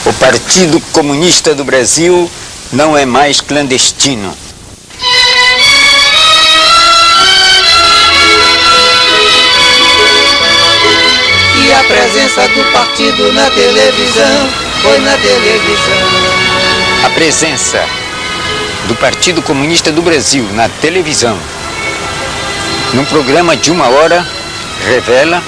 O Partido Comunista do Brasil não é mais clandestino. E a presença do partido na televisão, foi na televisão. A presença do Partido Comunista do Brasil na televisão, num programa de 1 hora, revela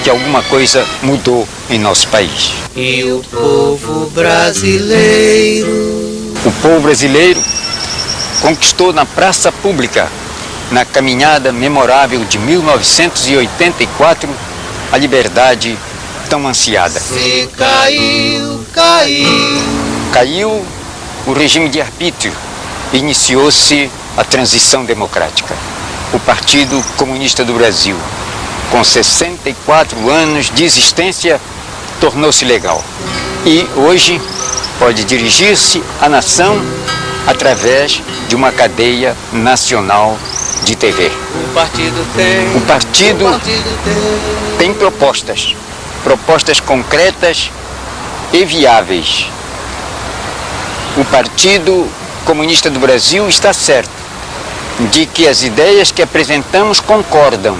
que alguma coisa mudou em nosso país. E o povo brasileiro? O povo brasileiro conquistou na praça pública, na caminhada memorável de 1984, a liberdade tão ansiada. Se caiu, caiu. Caiu o regime de arbítrio, iniciou-se a transição democrática. O Partido Comunista do Brasil, com 64 anos de existência, tornou-se legal. E hoje pode dirigir-se à nação através de uma cadeia nacional de TV. O partido tem propostas concretas e viáveis. O Partido Comunista do Brasil está certo de que as ideias que apresentamos concordam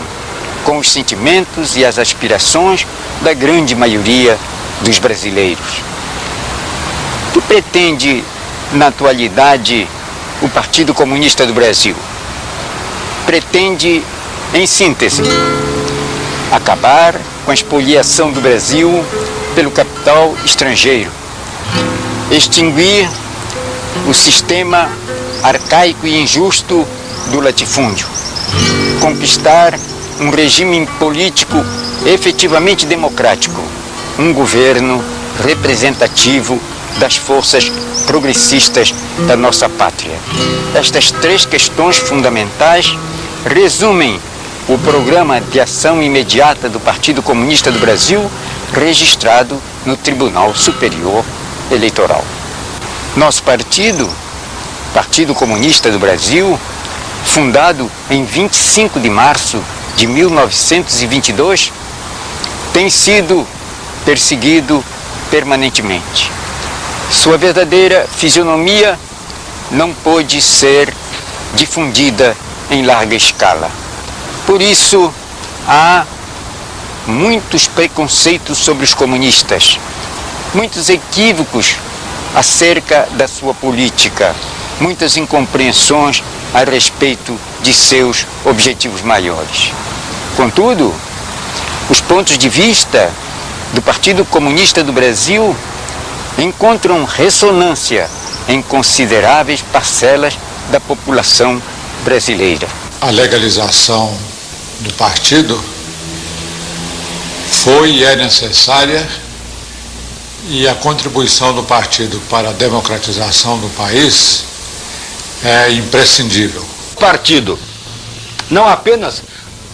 com os sentimentos e as aspirações da grande maioria dos brasileiros. O que pretende, na atualidade, o Partido Comunista do Brasil? Pretende, em síntese, acabar com a expoliação do Brasil pelo capital estrangeiro, extinguir o sistema arcaico e injusto do latifúndio, conquistar um regime político efetivamente democrático, um governo representativo das forças progressistas da nossa pátria. Estas 3 questões fundamentais resumem o programa de ação imediata do Partido Comunista do Brasil, registrado no Tribunal Superior Eleitoral. Nosso partido, Partido Comunista do Brasil, fundado em 25 de março de 1922, tem sido perseguido permanentemente. Sua verdadeira fisionomia não pôde ser difundida em larga escala. Por isso, há muitos preconceitos sobre os comunistas, muitos equívocos acerca da sua política, muitas incompreensões a respeito de seus objetivos maiores. Contudo, os pontos de vista do Partido Comunista do Brasil encontram ressonância em consideráveis parcelas da população brasileira. A legalização do partido foi e é necessária, e a contribuição do partido para a democratização do país é imprescindível. O partido não apenas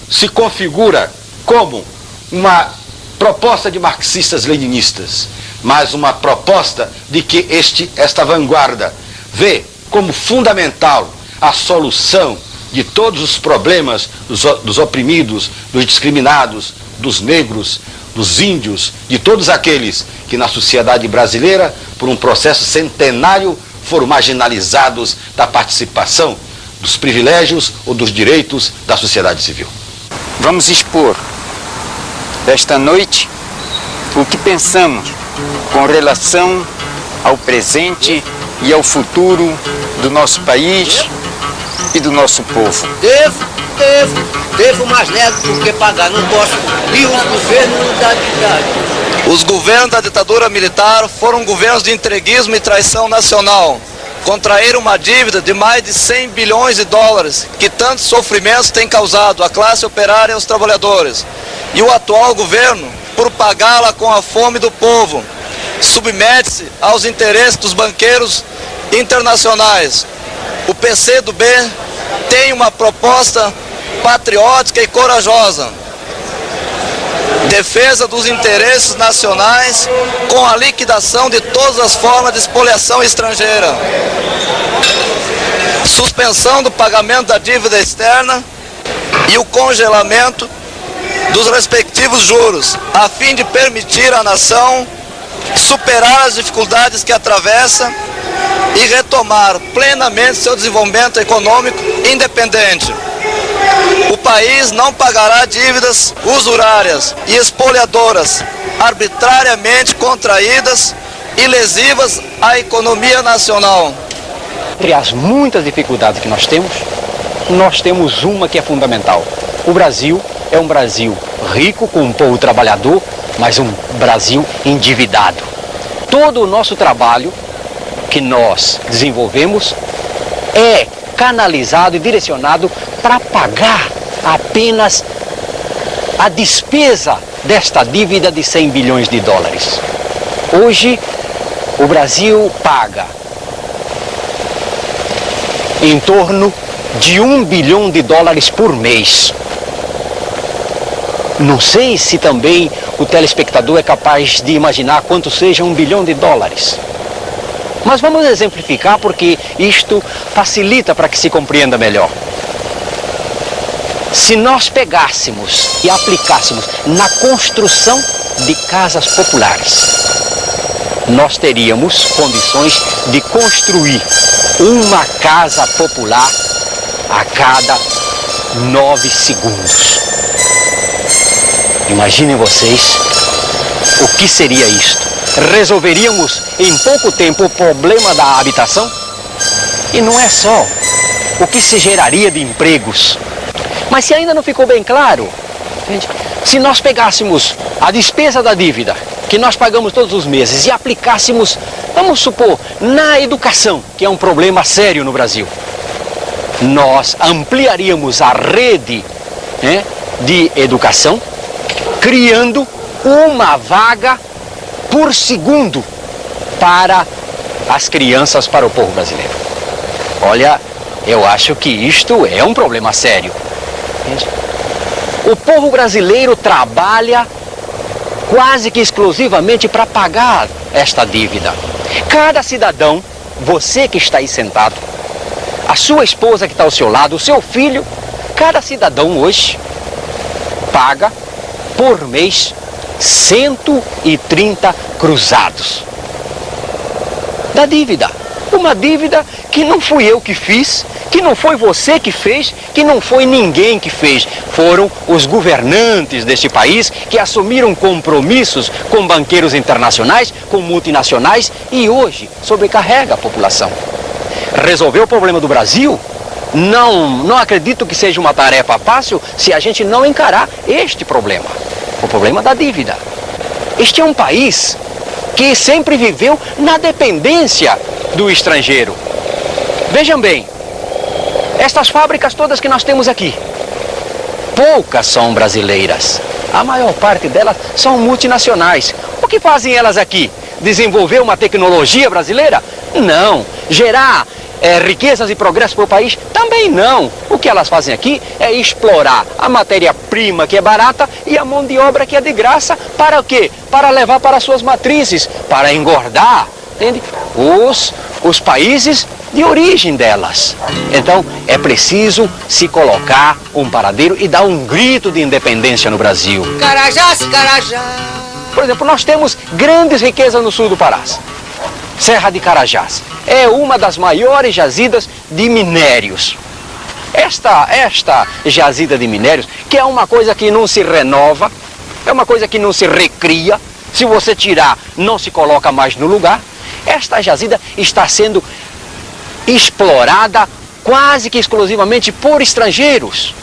se configura como uma proposta de marxistas-leninistas, mas uma proposta de que esta vanguarda vê como fundamental a solução de todos os problemas dos oprimidos, dos discriminados, dos negros, dos índios, de todos aqueles que na sociedade brasileira, por um processo centenário, foram marginalizados da participação, dos privilégios ou dos direitos da sociedade civil. Vamos expor esta noite o que pensamos com relação ao presente e ao futuro do nosso país e do nosso povo. Devo, mas nego porque pagar não posso. E os governos da ditadura. Os governos da ditadura militar foram governos de entreguismo e traição nacional. Contraíram uma dívida de mais de 100 bilhões de dólares, que tantos sofrimentos tem causado à classe operária e aos trabalhadores. E o atual governo, por pagá-la com a fome do povo, submete-se aos interesses dos banqueiros internacionais, o PCdoB tem uma proposta patriótica e corajosa. Defesa dos interesses nacionais com a liquidação de todas as formas de expoliação estrangeira. Suspensão do pagamento da dívida externa e o congelamento dos respectivos juros, a fim de permitir à nação superar as dificuldades que atravessa e retomar plenamente seu desenvolvimento econômico independente. O país não pagará dívidas usurárias e expoliadoras, arbitrariamente contraídas e lesivas à economia nacional. Entre as muitas dificuldades que nós temos uma que é fundamental. O Brasil é um Brasil rico, com um povo trabalhador, mas um Brasil endividado. Todo o nosso trabalho que nós desenvolvemos é canalizado e direcionado para pagar apenas a despesa desta dívida de 100 bilhões de dólares. Hoje, o Brasil paga em torno de 1 bilhão de dólares por mês. Não sei se também o telespectador é capaz de imaginar quanto seja 1 bilhão de dólares. Mas vamos exemplificar porque isto facilita para que se compreenda melhor. Se nós pegássemos e aplicássemos na construção de casas populares, nós teríamos condições de construir uma casa popular a cada 9 segundos. Imaginem vocês o que seria isto. Resolveríamos em pouco tempo o problema da habitação? E não é só o que se geraria de empregos. Mas se ainda não ficou bem claro, entende? Se nós pegássemos a despesa da dívida que nós pagamos todos os meses e aplicássemos, vamos supor, na educação, que é um problema sério no Brasil, nós ampliaríamos a rede, né, de educação, criando uma vaga por segundo para as crianças, para o povo brasileiro. Olha, eu acho que isto é um problema sério. O povo brasileiro trabalha quase que exclusivamente para pagar esta dívida. Cada cidadão, você que está aí sentado, a sua esposa que está ao seu lado, o seu filho, cada cidadão hoje paga por mês 130 cruzados da dívida. Uma dívida que não fui eu que fiz, que não foi você que fez, que não foi ninguém que fez. Foram os governantes deste país que assumiram compromissos com banqueiros internacionais, com multinacionais e hoje sobrecarrega a população. Resolver o problema do Brasil, não acredito que seja uma tarefa fácil se a gente não encarar este problema, o problema da dívida. Este é um país que sempre viveu na dependência do estrangeiro. Vejam bem, estas fábricas todas que nós temos aqui, poucas são brasileiras. A maior parte delas são multinacionais. O que fazem elas aqui? Desenvolver uma tecnologia brasileira? Não. Gerar riquezas e progresso para o país? Também não. O que elas fazem aqui é explorar a matéria-prima que é barata e a mão de obra que é de graça. Para o quê? Para levar para suas matrizes, para engordar, entende? Os países de origem delas. Então, é preciso se colocar um paradeiro e dar um grito de independência no Brasil. Carajás, Carajás. Por exemplo, nós temos grandes riquezas no sul do Pará. Serra de Carajás é uma das maiores jazidas de minérios. Esta jazida de minérios, que é uma coisa que não se renova, é uma coisa que não se recria, se você tirar, não se coloca mais no lugar. Esta jazida está sendo explorada quase que exclusivamente por estrangeiros.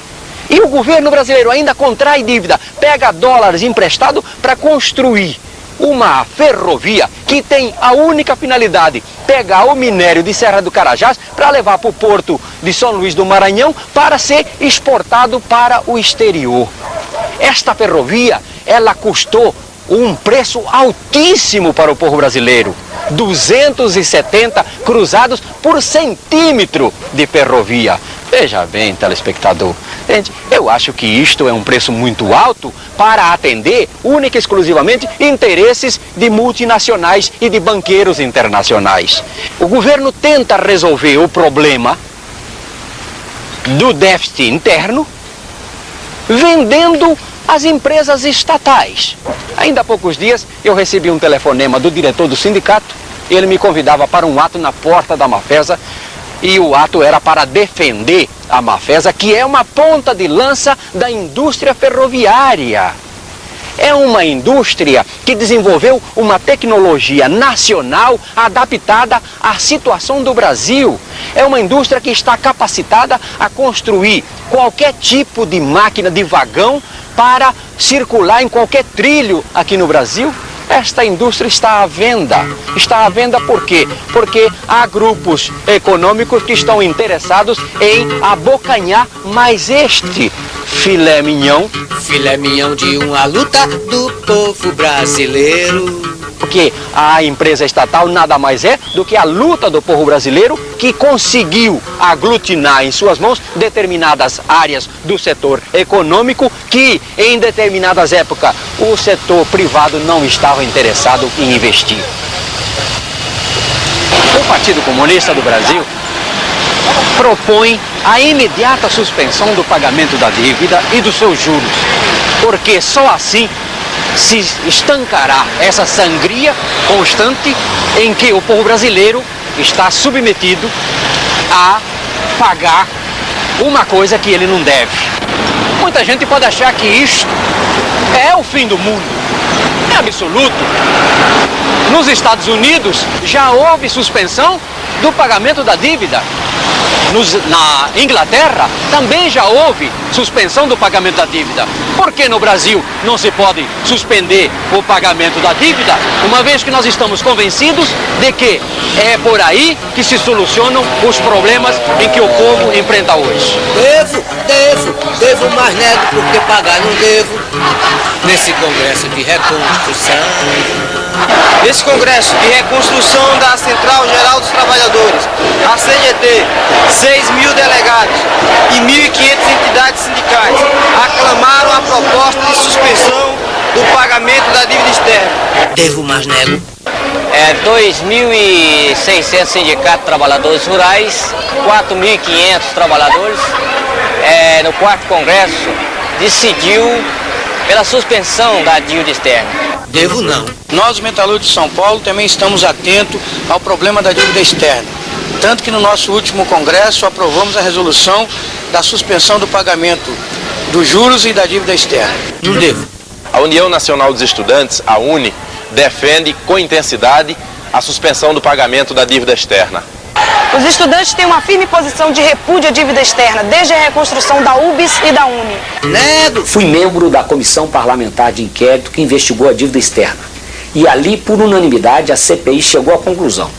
E o governo brasileiro ainda contrai dívida, pega dólares emprestado para construir uma ferrovia que tem a única finalidade, pegar o minério de Serra do Carajás para levar para o porto de São Luís do Maranhão para ser exportado para o exterior. Esta ferrovia, ela custou um preço altíssimo para o povo brasileiro. 270 cruzados por centímetro de ferrovia. Veja bem, telespectador, gente, eu acho que isto é um preço muito alto para atender única e exclusivamente interesses de multinacionais e de banqueiros internacionais. O governo tenta resolver o problema do déficit interno vendendo as empresas estatais. Ainda há poucos dias eu recebi um telefonema do diretor do sindicato. Ele me convidava para um ato na porta da Mafesa e o ato era para defender a Mafesa, que é uma ponta de lança da indústria ferroviária. É uma indústria que desenvolveu uma tecnologia nacional adaptada à situação do Brasil. É uma indústria que está capacitada a construir qualquer tipo de máquina de vagão para circular em qualquer trilho aqui no Brasil. Esta indústria está à venda. Está à venda por quê? Porque há grupos econômicos que estão interessados em abocanhar mais este filé mignon. Filé mignon de uma luta do povo brasileiro. Porque a empresa estatal nada mais é do que a luta do povo brasileiro que conseguiu aglutinar em suas mãos determinadas áreas do setor econômico que em determinadas épocas o setor privado não estava interessado em investir. O Partido Comunista do Brasil propõe a imediata suspensão do pagamento da dívida e dos seus juros, porque só assim se estancará essa sangria constante em que o povo brasileiro está submetido a pagar uma coisa que ele não deve. Muita gente pode achar que isto é o fim do mundo. É absoluto. Nos Estados Unidos já houve suspensão do pagamento da dívida. Na Inglaterra também já houve suspensão do pagamento da dívida. Por que no Brasil não se pode suspender o pagamento da dívida, uma vez que nós estamos convencidos de que é por aí que se solucionam os problemas em que o povo enfrenta hoje? Devo, mas nego porque pagar não devo. Nesse congresso de reconstrução. Nesse congresso de reconstrução da Central Geral dos Trabalhadores, a CGT, 6.000 delegados e 1.500 entidades sindicais aclamaram a proposta de suspensão do pagamento da dívida externa. Devo, mas nego. 2.600 sindicatos de trabalhadores rurais, 4.500 trabalhadores, no quarto congresso, decidiu pela suspensão da dívida externa. Devo não. Nós, os metalúrgicos de São Paulo, também estamos atentos ao problema da dívida externa. Tanto que no nosso último congresso aprovamos a resolução da suspensão do pagamento dos juros e da dívida externa. Não devo. A União Nacional dos Estudantes, a UNE, defende com intensidade a suspensão do pagamento da dívida externa. Os estudantes têm uma firme posição de repúdio à dívida externa, desde a reconstrução da UBS e da UNE. Nego! Fui membro da Comissão Parlamentar de Inquérito que investigou a dívida externa. E ali, por unanimidade, a CPI chegou à conclusão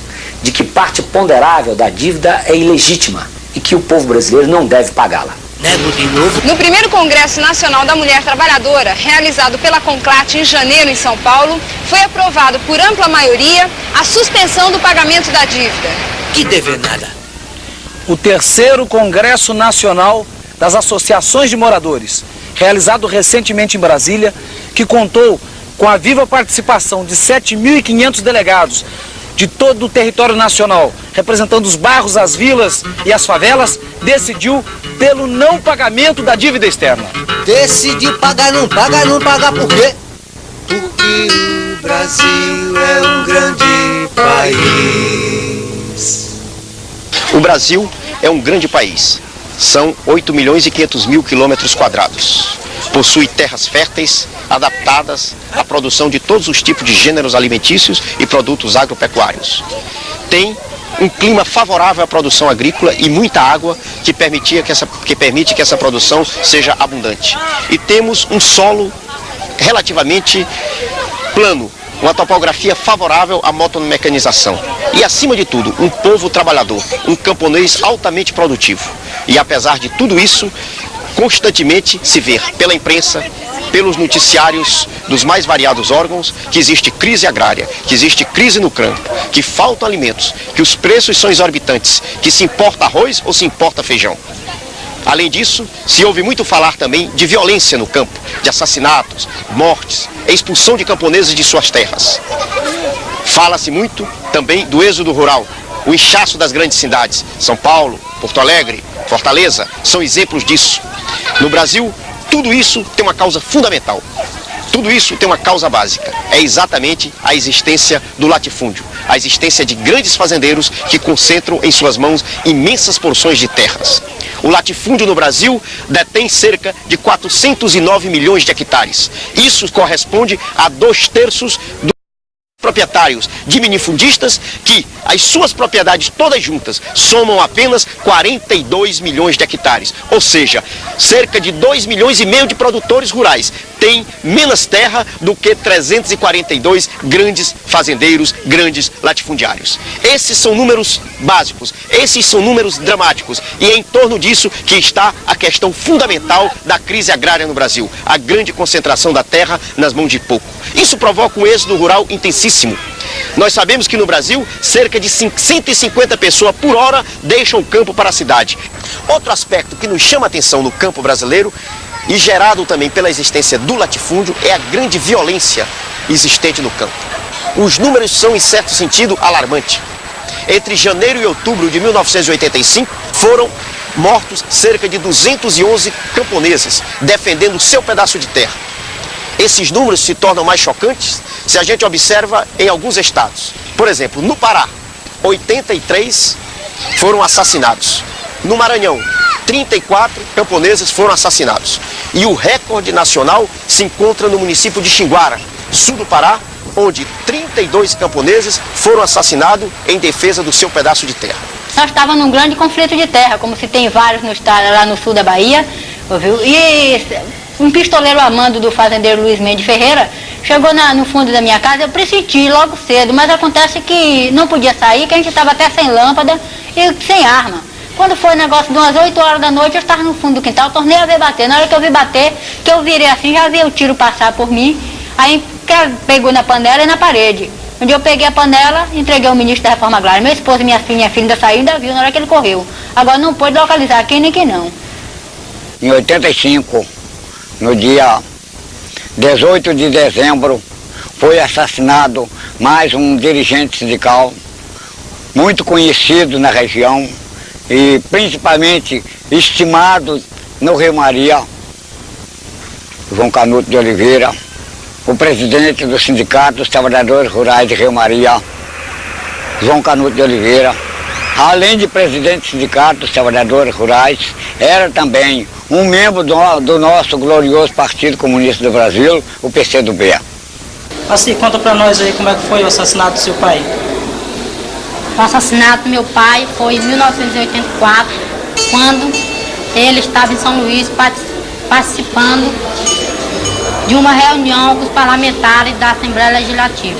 de que parte ponderável da dívida é ilegítima e que o povo brasileiro não deve pagá-la. Nego de novo. No primeiro Congresso Nacional da Mulher Trabalhadora, realizado pela Conclate em janeiro em São Paulo, foi aprovado por ampla maioria a suspensão do pagamento da dívida. Que dever nada. O terceiro Congresso Nacional das Associações de Moradores, realizado recentemente em Brasília, que contou com a viva participação de 7.500 delegados de todo o território nacional, representando os bairros, as vilas e as favelas, decidiu pelo não pagamento da dívida externa. Decidiu pagar, não pagar por quê? Porque o Brasil é um grande país. O Brasil é um grande país. São 8.500.000 quilômetros quadrados. Possui terras férteis, adaptadas à produção de todos os tipos de gêneros alimentícios e produtos agropecuários. Tem um clima favorável à produção agrícola e muita água que permite que essa produção seja abundante. E temos um solo relativamente plano, uma topografia favorável à motomecanização. E, acima de tudo, um povo trabalhador, um camponês altamente produtivo. E, apesar de tudo isso, constantemente se vê pela imprensa, pelos noticiários dos mais variados órgãos que existe crise agrária, que existe crise no campo, que faltam alimentos, que os preços são exorbitantes, que se importa arroz ou se importa feijão. Além disso, se ouve muito falar também de violência no campo, de assassinatos, mortes, expulsão de camponeses de suas terras. Fala-se muito também do êxodo rural, o inchaço das grandes cidades. São Paulo, Porto Alegre, Fortaleza são exemplos disso. No Brasil, tudo isso tem uma causa fundamental. Tudo isso tem uma causa básica. É exatamente a existência do latifúndio. A existência de grandes fazendeiros que concentram em suas mãos imensas porções de terras. O latifúndio no Brasil detém cerca de 409 milhões de hectares. Isso corresponde a 2/3 dos proprietários de minifundistas, que as suas propriedades todas juntas somam apenas 42 milhões de hectares. Ou seja, cerca de 2,5 milhões de produtores rurais têm menos terra do que 342 grandes fazendeiros, grandes latifundiários. Esses são números básicos, esses são números dramáticos, e é em torno disso que está a questão fundamental da crise agrária no Brasil, a grande concentração da terra nas mãos de pouco. Isso provoca um êxodo rural intensíssimo. Nós sabemos que no Brasil, cerca de 150 pessoas por hora deixam o campo para a cidade. Outro aspecto que nos chama a atenção no campo brasileiro, e gerado também pela existência do latifúndio, é a grande violência existente no campo. Os números são, em certo sentido, alarmantes. Entre janeiro e outubro de 1985, foram mortos cerca de 211 camponeses, defendendo o seu pedaço de terra. Esses números se tornam mais chocantes se a gente observa em alguns estados. Por exemplo, no Pará, 83 foram assassinados. No Maranhão, 34 camponeses foram assassinados. E o recorde nacional se encontra no município de Xinguara, sul do Pará, onde 32 camponeses foram assassinados em defesa do seu pedaço de terra. Nós estávamos num grande conflito de terra, como se tem vários no estado, lá no sul da Bahia, ouviu? E um pistoleiro amando do fazendeiro Luiz Mendes Ferreira chegou no fundo da minha casa. Eu pressenti logo cedo, mas acontece que não podia sair, que a gente estava até sem lâmpada e sem arma. Quando foi o negócio de umas 8 horas da noite, eu estava no fundo do quintal, tornei a ver bater. Na hora que eu vi bater, que eu virei assim, já vi o tiro passar por mim, aí pegou na panela e na parede. Onde eu peguei a panela, entreguei ao ministro da Reforma Agrária. Meu esposo e minha filha ainda saiu, ainda viu na hora que ele correu. Agora não pôde localizar quem nem quem não. Em 85, no dia 18 de dezembro, foi assassinado mais um dirigente sindical, muito conhecido na região e principalmente estimado no Rio Maria, João Canuto de Oliveira, o presidente do Sindicato dos Trabalhadores Rurais de Rio Maria, João Canuto de Oliveira. Além de presidente do Sindicato dos Trabalhadores Rurais, era também um membro do nosso glorioso Partido Comunista do Brasil, o PCdoB. Assim, conta pra nós aí como é que foi o assassinato do seu pai. O assassinato do meu pai foi em 1984, quando ele estava em São Luís participando de uma reunião com os parlamentares da Assembleia Legislativa.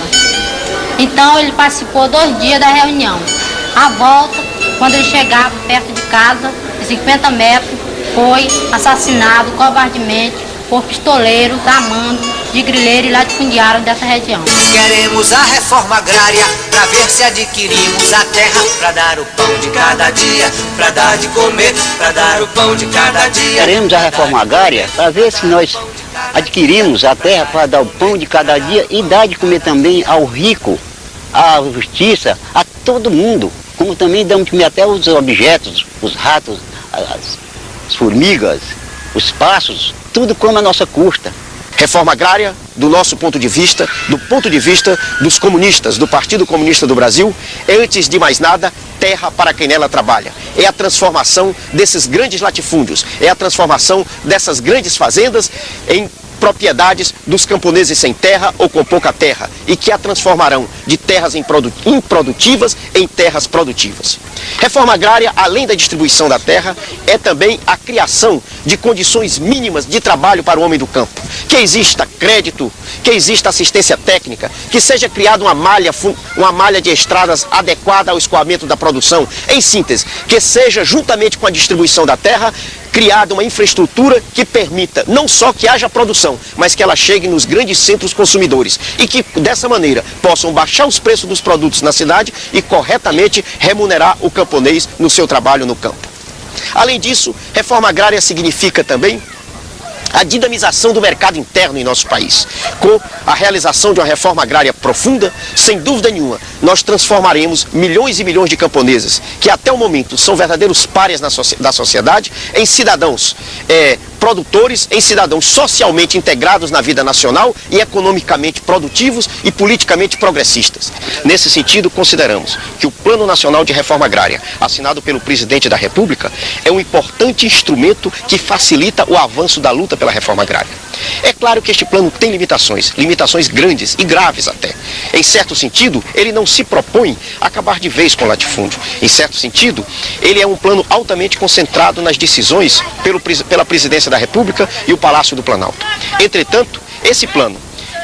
Então ele participou 2 dias da reunião. À volta, quando ele chegava perto de casa, em 50 metros, foi assassinado covardemente por pistoleiros amando de grileiro e latifundiário dessa região. Queremos a reforma agrária pra ver se adquirimos a terra, pra dar o pão de cada dia, pra dar de comer, pra dar o pão de cada dia. Queremos a reforma agrária para ver se nós adquirimos a terra para dar o pão de cada dia e dar de comer também ao rico, à justiça, a todo mundo. Como também damos de comer até os objetos, os ratos, as formigas, os pássaros, tudo como a nossa custa. Reforma agrária, do nosso ponto de vista, do ponto de vista dos comunistas, do Partido Comunista do Brasil, é, antes de mais nada, terra para quem nela trabalha. É a transformação desses grandes latifúndios, é a transformação dessas grandes fazendas em propriedades dos camponeses sem terra ou com pouca terra, e que a transformarão de terras improdutivas em terras produtivas. Reforma agrária, além da distribuição da terra, é também a criação de condições mínimas de trabalho para o homem do campo. Que exista crédito, que exista assistência técnica, que seja criada uma malha de estradas adequada ao escoamento da produção. Em síntese, que seja, juntamente com a distribuição da terra, criada uma infraestrutura que permita não só que haja produção, mas que ela chegue nos grandes centros consumidores e que dessa maneira possam baixar os preços dos produtos na cidade e corretamente remunerar o camponês no seu trabalho no campo. Além disso, reforma agrária significa também a dinamização do mercado interno em nosso país. Com a realização de uma reforma agrária profunda, sem dúvida nenhuma, nós transformaremos milhões e milhões de camponeses, que até o momento são verdadeiros párias da sociedade, em cidadãos produtores, em cidadãos socialmente integrados na vida nacional e economicamente produtivos e politicamente progressistas. Nesse sentido, consideramos que o Plano Nacional de Reforma Agrária, assinado pelo Presidente da República, é um importante instrumento que facilita o avanço da luta pela reforma agrária. É claro que este plano tem limitações grandes e graves até. Em certo sentido, ele não se propõe acabar de vez com o latifúndio. Em certo sentido, ele é um plano altamente concentrado nas decisões pela Presidência da República e o Palácio do Planalto. Entretanto, esse plano,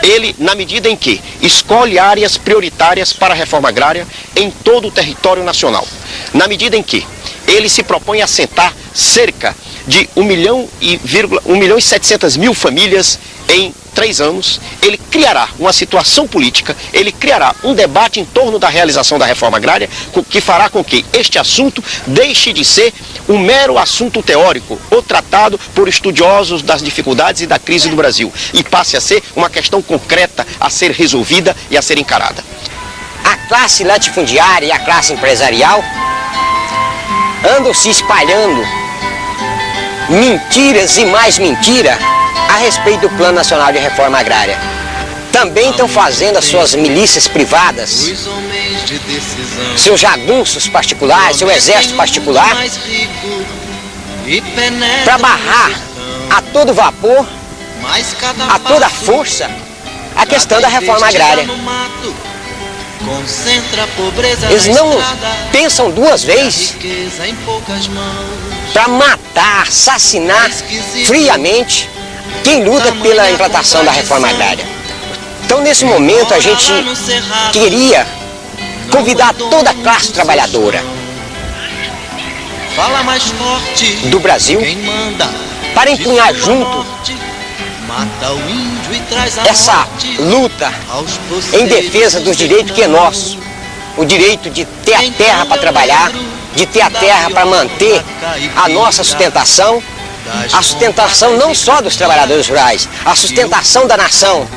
ele, na medida em que escolhe áreas prioritárias para a reforma agrária em todo o território nacional, na medida em que ele se propõe a assentar cerca de 1.700.000 famílias em 3 anos, ele criará uma situação política, ele criará um debate em torno da realização da reforma agrária, que fará com que este assunto deixe de ser um mero assunto teórico ou tratado por estudiosos das dificuldades e da crise do Brasil e passe a ser uma questão concreta a ser resolvida e a ser encarada. A classe latifundiária e a classe empresarial andam se espalhando mentiras e mais mentira a respeito do Plano Nacional de Reforma Agrária. Também estão fazendo as suas milícias privadas, seus jagunços particulares, seu exército particular, para barrar a todo vapor, a toda força, a questão da reforma agrária. Eles não pensam 2 vezes para matar, assassinar friamente quem luta pela implantação da reforma agrária. Então, nesse momento, a gente queria convidar toda a classe trabalhadora do Brasil para empunhar junto essa luta em defesa dos direitos que é nosso. O direito de ter a terra para trabalhar, de ter a terra para manter a nossa sustentação, a sustentação não só dos trabalhadores rurais, a sustentação da nação.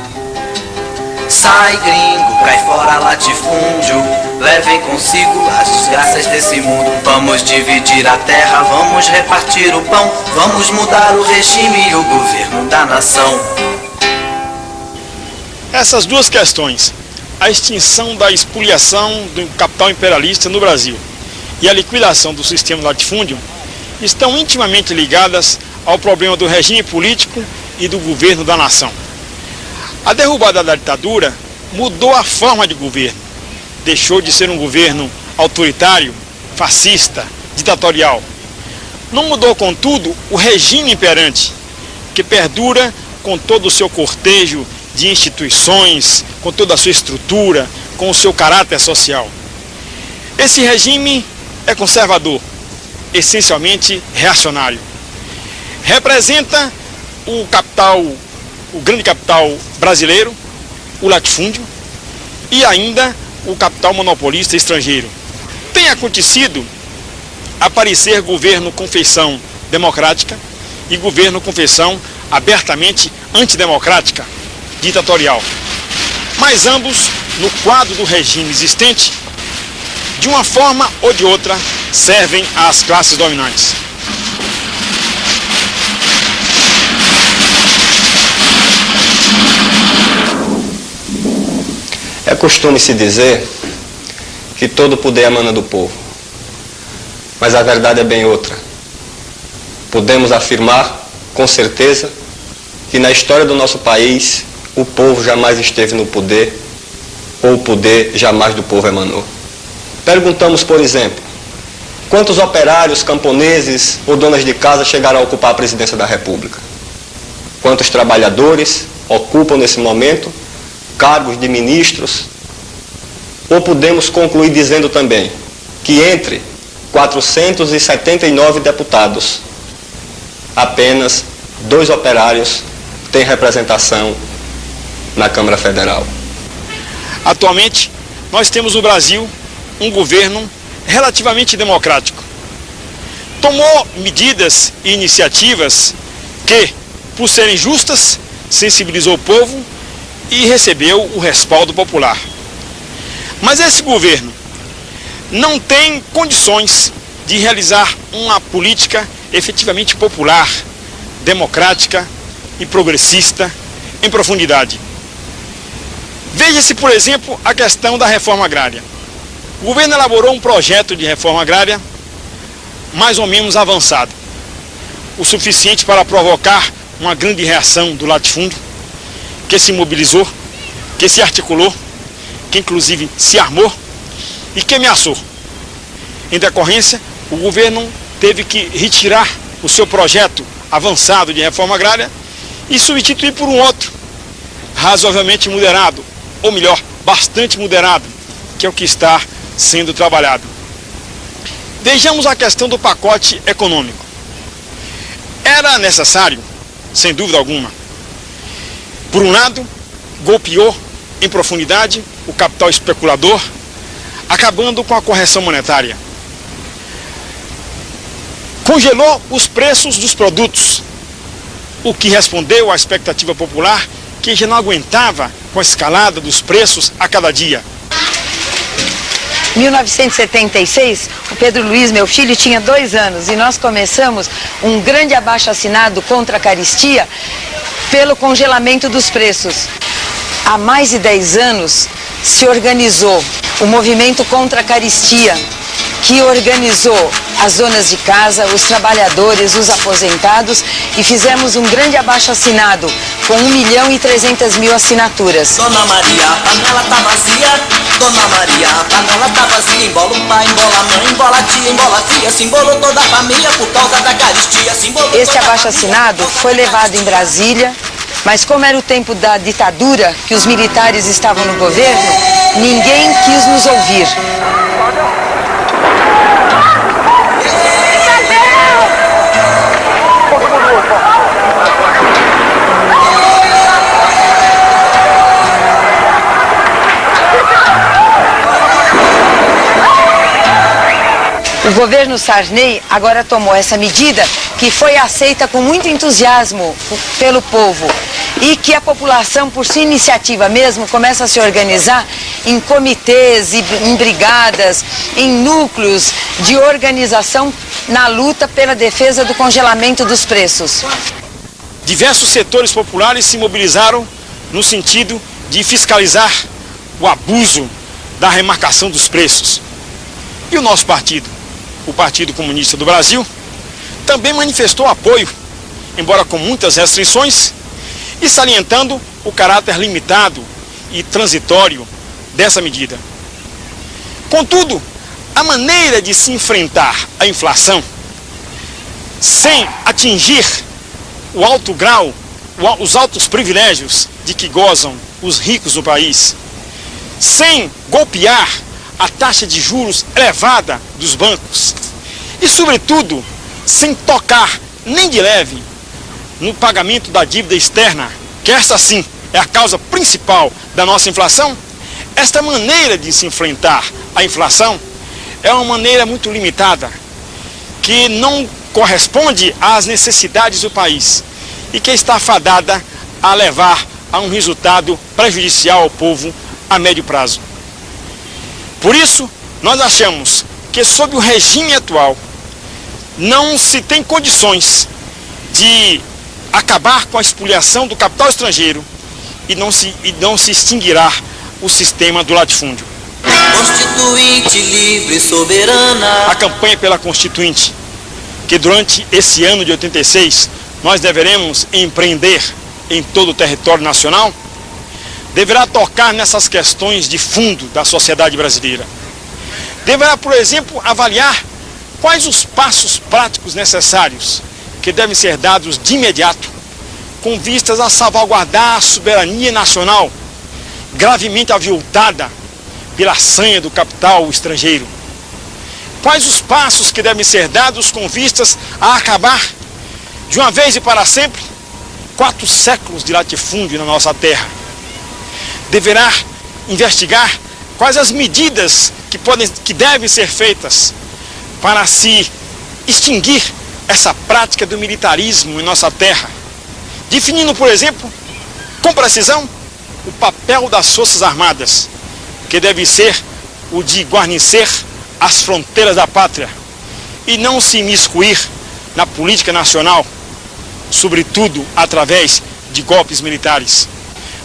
Sai gringo, cai fora latifúndio, levem consigo as desgraças desse mundo. Vamos dividir a terra, vamos repartir o pão, vamos mudar o regime e o governo da nação. Essas duas questões, a extinção da expoliação do capital imperialista no Brasil e a liquidação do sistema latifúndio, estão intimamente ligadas ao problema do regime político e do governo da nação. A derrubada da ditadura mudou a forma de governo. Deixou de ser um governo autoritário, fascista, ditatorial. Não mudou, contudo, o regime imperante, que perdura com todo o seu cortejo de instituições, com toda a sua estrutura, com o seu caráter social. Esse regime é conservador, essencialmente reacionário. Representa o grande capital brasileiro, o latifúndio, e ainda o capital monopolista estrangeiro. Tem acontecido aparecer governo com feição democrática e governo com feição abertamente antidemocrática, ditatorial. Mas ambos, no quadro do regime existente, de uma forma ou de outra, servem às classes dominantes. É costume se dizer que todo poder emana do povo. Mas a verdade é bem outra. Podemos afirmar, com certeza, que na história do nosso país, o povo jamais esteve no poder, ou o poder jamais do povo emanou. Perguntamos, por exemplo, quantos operários, camponeses ou donas de casa chegaram a ocupar a presidência da República? Quantos trabalhadores ocupam nesse momento cargos de ministros? Ou podemos concluir dizendo também que entre 479 deputados apenas 2 operários têm representação na Câmara Federal. Atualmente, nós temos no Brasil um governo relativamente democrático. Tomou medidas e iniciativas que, por serem justas, sensibilizou o povo e recebeu o respaldo popular. Mas esse governo não tem condições de realizar uma política efetivamente popular, democrática e progressista em profundidade. Veja-se, por exemplo, a questão da reforma agrária. O governo elaborou um projeto de reforma agrária mais ou menos avançado, o suficiente para provocar uma grande reação do latifúndio, que se mobilizou, que se articulou, que inclusive se armou e que ameaçou. Em decorrência, o governo teve que retirar o seu projeto avançado de reforma agrária e substituir por um outro, razoavelmente moderado, ou melhor, bastante moderado, que é o que está sendo trabalhado. Vejamos a questão do pacote econômico. Era necessário, sem dúvida alguma. Por um lado, golpeou em profundidade o capital especulador, acabando com a correção monetária. Congelou os preços dos produtos, o que respondeu à expectativa popular, que já não aguentava com a escalada dos preços a cada dia. Em 1976, o Pedro Luiz, meu filho, tinha 2 anos e nós começamos um grande abaixo-assinado contra a caristia pelo congelamento dos preços. Há mais de 10 anos se organizou o movimento contra a caristia, que organizou as donas de casa, os trabalhadores, os aposentados, e fizemos um grande abaixo-assinado com 1.300.000 assinaturas. Dona Maria, a panela tá vazia. Dona Maria, a panela tá vazia. Embola o pai, embola a mãe, embola a tia, embola a tia. Se embolou toda a família por causa da caristia. Esse abaixo-assinado foi levado em Brasília, mas como era o tempo da ditadura, que os militares estavam no governo, ninguém quis nos ouvir. O governo Sarney agora tomou essa medida que foi aceita com muito entusiasmo pelo povo e que a população, por sua iniciativa mesmo, começa a se organizar em comitês, em brigadas, em núcleos de organização na luta pela defesa do congelamento dos preços. Diversos setores populares se mobilizaram no sentido de fiscalizar o abuso da remarcação dos preços. E o nosso partido, o Partido Comunista do Brasil, também manifestou apoio, embora com muitas restrições, e salientando o caráter limitado e transitório dessa medida. Contudo, a maneira de se enfrentar a inflação sem atingir o alto grau, os altos privilégios de que gozam os ricos do país, sem golpear a taxa de juros elevada dos bancos e, sobretudo, sem tocar nem de leve no pagamento da dívida externa, que esta sim é a causa principal da nossa inflação, esta maneira de se enfrentar a inflação é uma maneira muito limitada, que não corresponde às necessidades do país e que está fadada a levar a um resultado prejudicial ao povo a médio prazo. Por isso, nós achamos que, sob o regime atual, não se tem condições de acabar com a expoliação do capital estrangeiro e não se extinguirá o sistema do latifúndio. Constituinte livre e soberana. A campanha pela Constituinte, que durante esse ano de 86 nós deveremos empreender em todo o território nacional, deverá tocar nessas questões de fundo da sociedade brasileira. Deverá, por exemplo, avaliar quais os passos práticos necessários que devem ser dados de imediato com vistas a salvaguardar a soberania nacional, gravemente aviltada pela sanha do capital estrangeiro. Quais os passos que devem ser dados com vistas a acabar de uma vez e para sempre, 4 séculos de latifúndio na nossa terra. Deverá investigar quais as medidas que devem ser feitas para se extinguir essa prática do militarismo em nossa terra, definindo, por exemplo, com precisão, o papel das Forças Armadas, que deve ser o de guarnecer as fronteiras da pátria e não se imiscuir na política nacional, sobretudo através de golpes militares.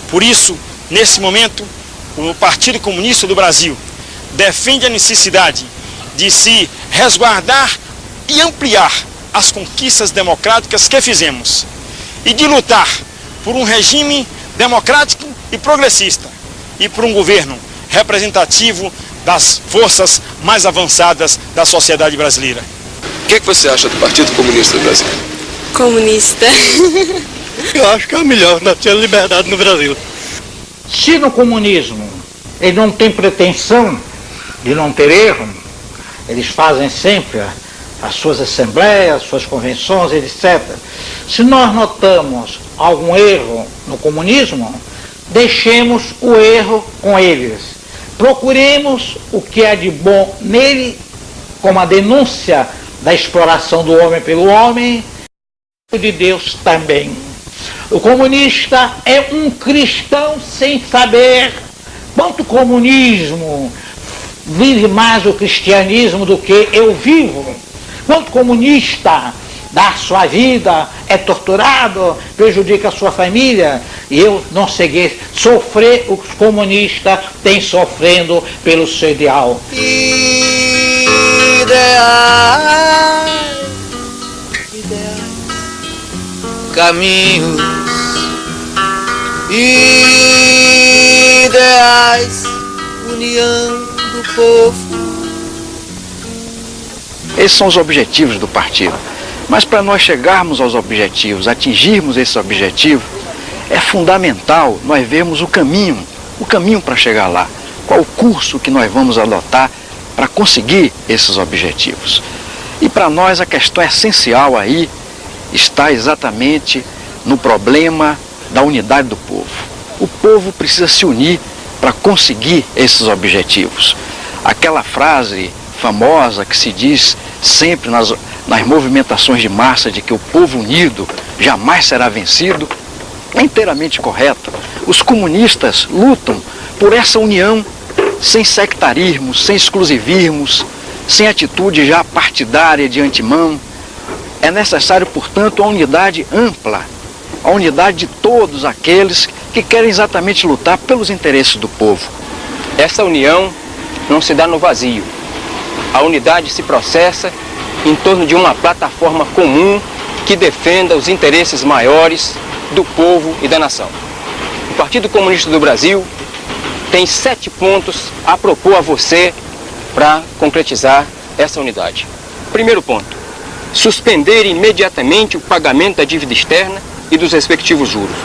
Por isso, nesse momento, o Partido Comunista do Brasil defende a necessidade de se resguardar e ampliar as conquistas democráticas que fizemos e de lutar por um regime democrático e progressista e por um governo representativo das forças mais avançadas da sociedade brasileira. O que você acha do Partido Comunista do Brasil? Comunista. Eu acho que é o melhor, nós temos liberdade no Brasil. Se no comunismo ele não tem pretensão de não ter erro, eles fazem sempre as suas assembleias, as suas convenções, etc. Se nós notamos algum erro no comunismo, deixemos o erro com eles. Procuremos o que é de bom nele, como a denúncia da exploração do homem pelo homem, e de Deus também. O comunista é um cristão sem saber. Quanto o comunismo vive mais o cristianismo do que eu vivo. Quanto comunista dá sua vida, é torturado, prejudica a sua família, e eu não segui sofrer o que os comunistas têm sofrendo pelo seu ideal. Ideais, caminhos, ideais, união do povo. Esses são os objetivos do partido. Mas para nós chegarmos aos objetivos, atingirmos esse objetivo, é fundamental nós vermos o caminho para chegar lá. Qual o curso que nós vamos adotar para conseguir esses objetivos. E para nós a questão essencial aí está exatamente no problema da unidade do povo. O povo precisa se unir para conseguir esses objetivos. Aquela frase famosa que se diz sempre nas movimentações de massa de que o povo unido jamais será vencido, é inteiramente correto. Os comunistas lutam por essa união sem sectarismos, sem exclusivismos, sem atitude já partidária de antemão. É necessário, portanto, a unidade ampla, a unidade de todos aqueles que querem exatamente lutar pelos interesses do povo. Essa união não se dá no vazio. A unidade se processa em torno de uma plataforma comum que defenda os interesses maiores do povo e da nação. O Partido Comunista do Brasil tem 7 pontos a propor a você para concretizar essa unidade. Primeiro ponto, suspender imediatamente o pagamento da dívida externa e dos respectivos juros.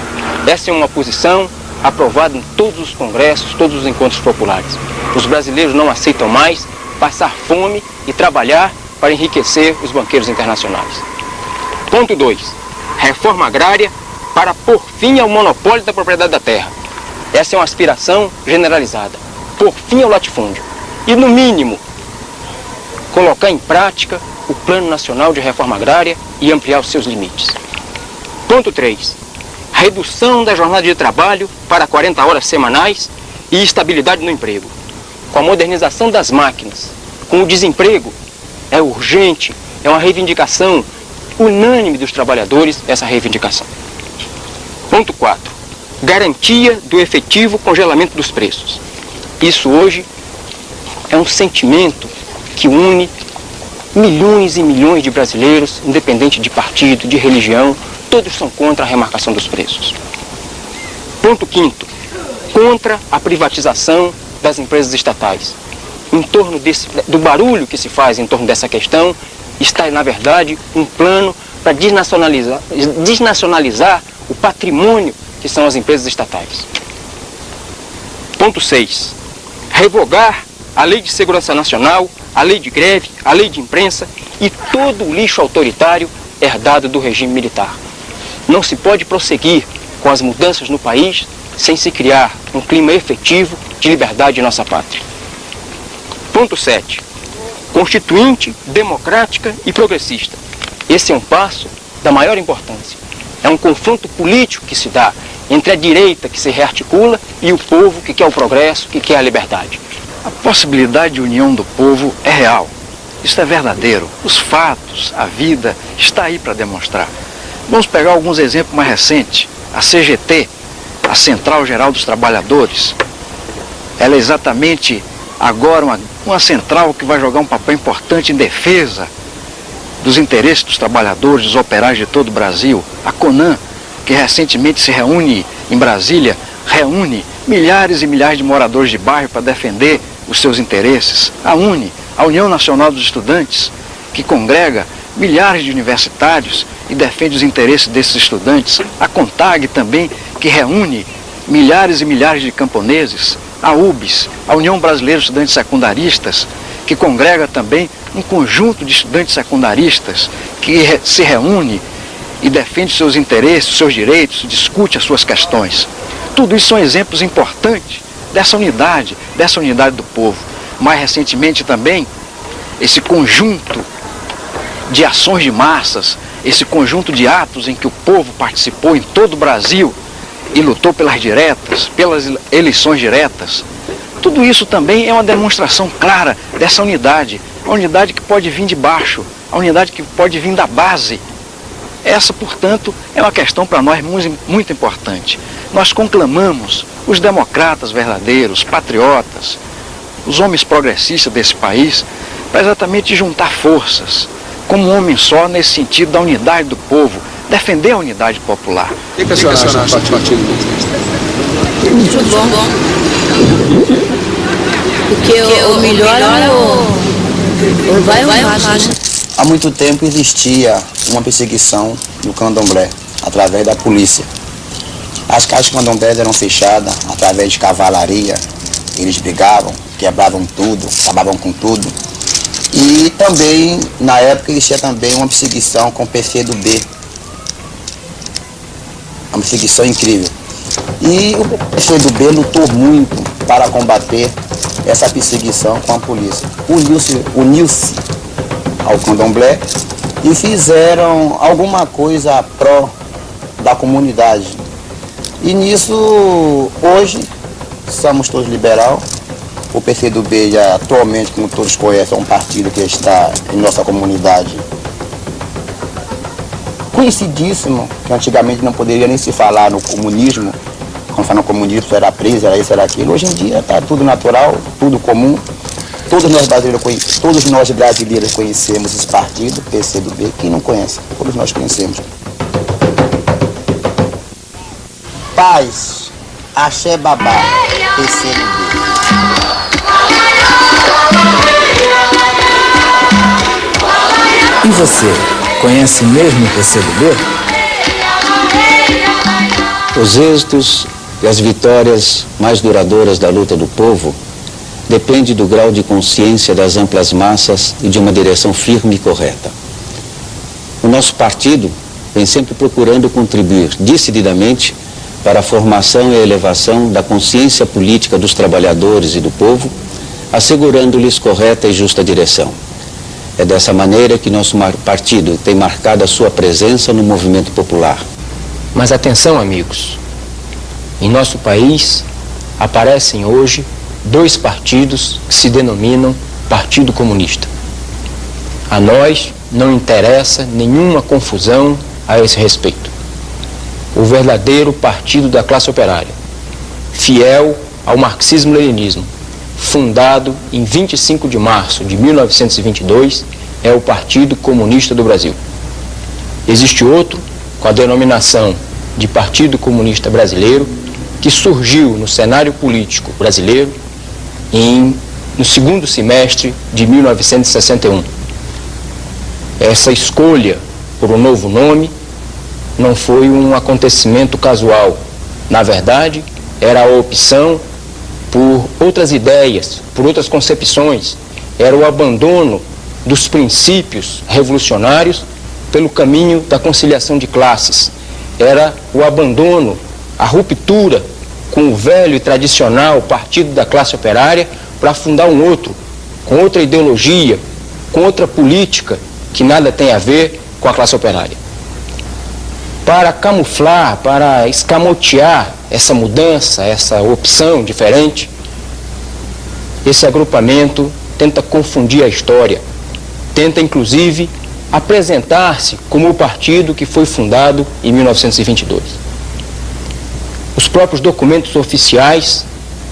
Essa é uma posição aprovada em todos os congressos, todos os encontros populares. Os brasileiros não aceitam mais passar fome e trabalhar para enriquecer os banqueiros internacionais. Ponto 2. Reforma agrária para pôr fim ao monopólio da propriedade da terra. Essa é uma aspiração generalizada. Pôr fim ao latifúndio. E, no mínimo, colocar em prática o Plano Nacional de Reforma Agrária e ampliar os seus limites. Ponto 3. Redução da jornada de trabalho para 40 horas semanais e estabilidade no emprego. Com a modernização das máquinas, com o desemprego, é urgente, é uma reivindicação unânime dos trabalhadores, essa reivindicação. Ponto 4. Garantia do efetivo congelamento dos preços. Isso hoje é um sentimento que une milhões e milhões de brasileiros, independente de partido, de religião, todos são contra a remarcação dos preços. Ponto 5. Contra a privatização das empresas estatais. Em torno do barulho que se faz em torno dessa questão, está, na verdade, um plano para desnacionalizar o patrimônio que são as empresas estatais. Ponto 6. Revogar a Lei de Segurança Nacional, a Lei de Greve, a Lei de Imprensa e todo o lixo autoritário herdado do regime militar. Não se pode prosseguir com as mudanças no país sem se criar um clima efetivo de liberdade em nossa pátria. Ponto 7. Constituinte, democrática e progressista. Esse é um passo da maior importância. É um confronto político que se dá entre a direita que se rearticula e o povo que quer o progresso, que quer a liberdade. A possibilidade de união do povo é real. Isso é verdadeiro. Os fatos, a vida, está aí para demonstrar. Vamos pegar alguns exemplos mais recentes. A CGT, a Central Geral dos Trabalhadores, ela é exatamente agora uma central que vai jogar um papel importante em defesa dos interesses dos trabalhadores, dos operários de todo o Brasil. A CONAN, que recentemente se reúne em Brasília, reúne milhares e milhares de moradores de bairro para defender os seus interesses. A UNE, a União Nacional dos Estudantes, que congrega milhares de universitários e defende os interesses desses estudantes. A CONTAG também, que reúne milhares e milhares de camponeses. A UBS, a União Brasileira de Estudantes Secundaristas, que congrega também um conjunto de estudantes secundaristas que se reúne e defende seus interesses, seus direitos, discute as suas questões. Tudo isso são exemplos importantes dessa unidade do povo. Mais recentemente também, esse conjunto de ações de massas, esse conjunto de atos em que o povo participou em todo o Brasil e lutou pelas diretas, pelas eleições diretas. Tudo isso também é uma demonstração clara dessa unidade, a unidade que pode vir de baixo, a unidade que pode vir da base. Essa, portanto, é uma questão para nós muito importante. Nós conclamamos os democratas verdadeiros, patriotas, os homens progressistas desse país, para exatamente juntar forças, como um homem só, nesse sentido da unidade do povo, defender a unidade popular. O que a senhora acha do partido? Muito bom. Porque o melhor é o vai ou racha. Há muito tempo existia uma perseguição no candomblé, através da polícia. As casas candomblés eram fechadas através de cavalaria, eles brigavam, quebravam tudo, acabavam com tudo. E também, na época, existia também uma perseguição com o PCdoB. Uma perseguição incrível. E o PCdoB lutou muito para combater essa perseguição com a polícia. Uniu-se ao candomblé e fizeram alguma coisa pró da comunidade. E nisso, hoje, somos todos liberal. O PCdoB, já, atualmente, como todos conhecem, é um partido que está em nossa comunidade conhecidíssimo, que antigamente não poderia nem se falar no comunismo. Quando fala no comunismo, era preso, era isso, era aquilo. Hoje em dia está tudo natural, tudo comum. Todos nós brasileiros conhecemos esse partido, PCdoB. Quem não conhece? Todos nós conhecemos. Paz, axé babá, PCdoB. E você, conhece mesmo o PCdoB? Os êxitos e as vitórias mais duradouras da luta do povo dependem do grau de consciência das amplas massas e de uma direção firme e correta. O nosso partido vem sempre procurando contribuir decididamente para a formação e a elevação da consciência política dos trabalhadores e do povo, assegurando-lhes correta e justa direção. É dessa maneira que nosso partido tem marcado a sua presença no movimento popular. Mas atenção, amigos, em nosso país aparecem hoje dois partidos que se denominam Partido Comunista. A nós não interessa nenhuma confusão a esse respeito. O verdadeiro partido da classe operária, fiel ao marxismo-leninismo, fundado em 25 de março de 1922, é o Partido Comunista do Brasil. Existe outro, com a denominação de Partido Comunista Brasileiro, que surgiu no cenário político brasileiro no segundo semestre de 1961. Essa escolha por um novo nome não foi um acontecimento casual. Na verdade, era a opção por outras ideias, por outras concepções. Era o abandono dos princípios revolucionários pelo caminho da conciliação de classes. Era o abandono, a ruptura com o velho e tradicional partido da classe operária para fundar um outro, com outra ideologia, com outra política que nada tem a ver com a classe operária. Para camuflar, para escamotear essa mudança, essa opção diferente, esse agrupamento tenta confundir a história, tenta inclusive apresentar-se como o partido que foi fundado em 1922. Os próprios documentos oficiais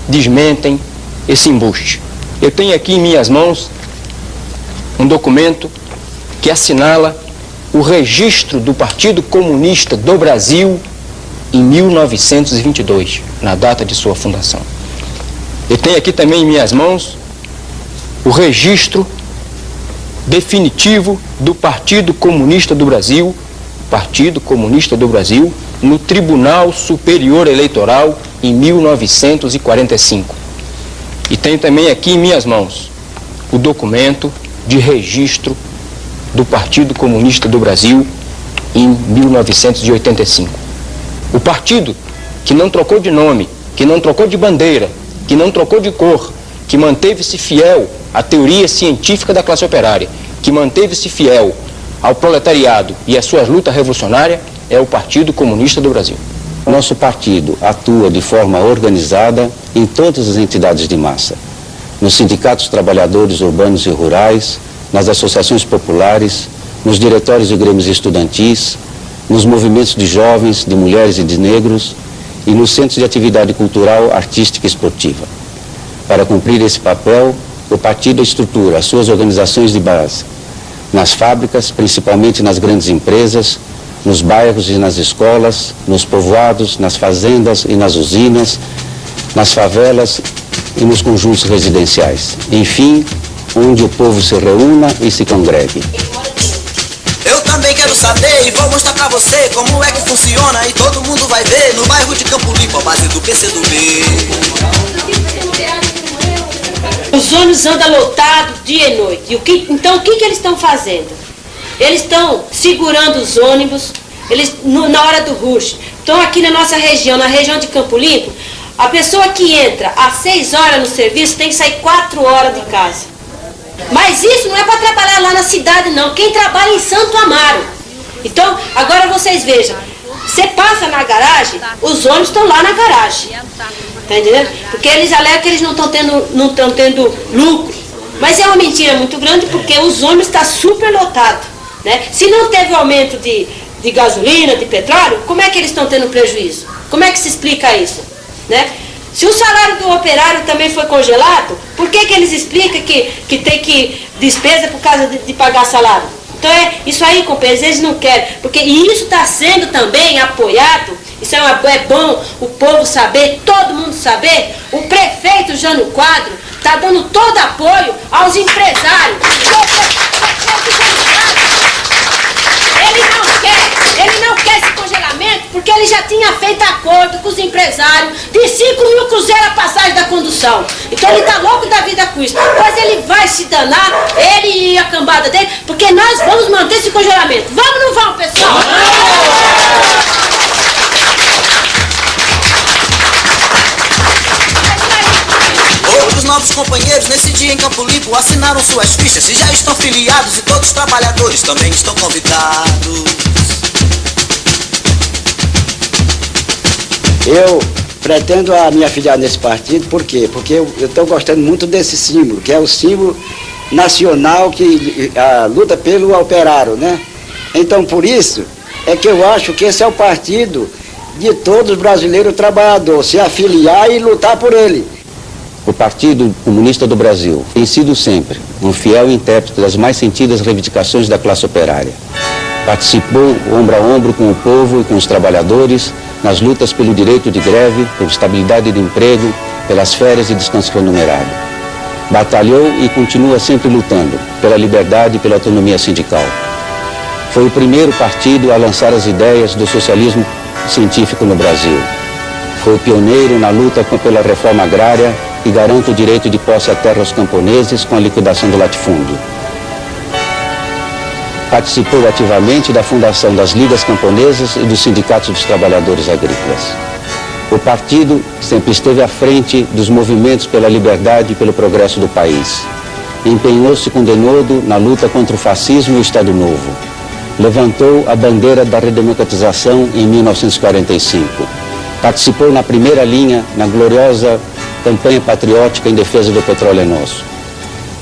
desmentem esse embuste. Eu tenho aqui em minhas mãos um documento que assinala o registro do Partido Comunista do Brasil em 1922, na data de sua fundação. Eu tenho aqui também em minhas mãos o registro definitivo do Partido Comunista do Brasil, no Tribunal Superior Eleitoral em 1945. E tenho também aqui em minhas mãos o documento de registro do Partido Comunista do Brasil em 1985. O partido que não trocou de nome, que não trocou de bandeira, que não trocou de cor, que manteve-se fiel à teoria científica da classe operária, que manteve-se fiel ao proletariado e às suas lutas revolucionárias, é o Partido Comunista do Brasil. Nosso partido atua de forma organizada em todas as entidades de massa, nos sindicatos trabalhadores urbanos e rurais, nas associações populares, nos diretórios de grêmios estudantis, nos movimentos de jovens, de mulheres e de negros e nos centros de atividade cultural, artística e esportiva. Para cumprir esse papel, o partido estrutura as suas organizações de base nas fábricas, principalmente nas grandes empresas, nos bairros e nas escolas, nos povoados, nas fazendas e nas usinas, nas favelas e nos conjuntos residenciais. Enfim, onde o povo se reúna e se congregue. Eu também quero saber e vou mostrar pra você como é que funciona e todo mundo vai ver no bairro de Campo Limpo, a base do PCdoB. Os ônibus andam lotados dia e noite. Então o que eles estão fazendo? Eles estão segurando os ônibus, na hora do rush. Então aqui na nossa região, na região de Campo Limpo, a pessoa que entra às 6 horas no serviço tem que sair 4 horas de casa. Mas isso não é para trabalhar lá na cidade não, quem trabalha em Santo Amaro. Então, agora vocês vejam, você passa na garagem, os ônibus estão lá na garagem. Tá entendendo? Porque eles alegam que eles não estão tendo lucro. Mas é uma mentira muito grande porque os ônibus estão super lotados. Né? Se não teve aumento de gasolina, de petróleo, como é que eles estão tendo prejuízo? Como é que se explica isso? Né? Se o salário do operário também foi congelado, por que eles explicam que tem que despesa por causa de pagar salário? Então isso aí, companheiros, eles não querem, porque isso está sendo também apoiado, isso é bom o povo saber, todo mundo saber, o prefeito Jânio Quadro está dando todo apoio aos empresários. Ele não quer esse congelamento porque ele já tinha feito acordo com os empresários de 5 mil cruzeiros a passagem da condução. Então ele tá louco da vida com isso. Mas ele vai se danar, ele e a cambada dele, porque nós vamos manter esse congelamento. Vamos ou não vamos, pessoal? Outros novos companheiros nesse dia em Campo Limpo assinaram suas fichas e já estão filiados e todos os trabalhadores também estão convidados. Eu pretendo me afiliar nesse partido, por quê? Porque eu estou gostando muito desse símbolo, que é o símbolo nacional que luta pelo operário, né? Então, por isso, é que eu acho que esse é o partido de todos os brasileiros trabalhadores, se afiliar e lutar por ele. O Partido Comunista do Brasil tem sido sempre um fiel intérprete das mais sentidas reivindicações da classe operária. Participou ombro a ombro com o povo e com os trabalhadores nas lutas pelo direito de greve, por estabilidade de emprego, pelas férias e descanso remunerado. Batalhou e continua sempre lutando pela liberdade e pela autonomia sindical. Foi o primeiro partido a lançar as ideias do socialismo científico no Brasil. Foi o pioneiro na luta pela reforma agrária que garante o direito de posse à terra aos camponeses com a liquidação do latifúndio. Participou ativamente da fundação das Ligas Camponesas e dos Sindicatos dos Trabalhadores Agrícolas. O partido sempre esteve à frente dos movimentos pela liberdade e pelo progresso do país. Empenhou-se com denodo na luta contra o fascismo e o Estado Novo. Levantou a bandeira da redemocratização em 1945. Participou na primeira linha na gloriosa campanha patriótica em defesa do petróleo nosso.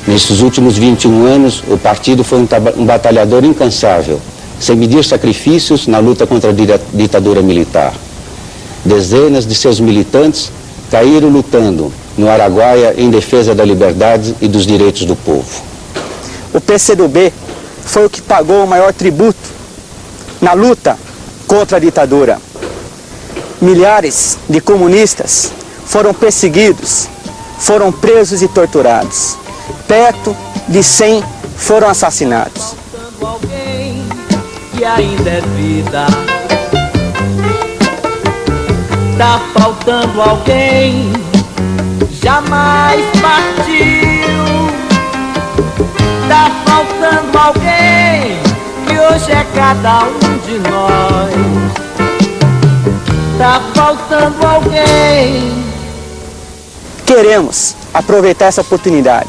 Nestes últimos 21 anos, o partido foi um batalhador incansável, sem medir sacrifícios na luta contra a ditadura militar. Dezenas de seus militantes caíram lutando no Araguaia em defesa da liberdade e dos direitos do povo. O PCdoB foi o que pagou o maior tributo na luta contra a ditadura. Milhares de comunistas foram perseguidos, foram presos e torturados. Perto de 100 foram assassinados. Alguém que ainda é vida. Tá faltando alguém, jamais partiu. Tá faltando alguém, que hoje é cada um de nós. Tá faltando alguém. Queremos aproveitar essa oportunidade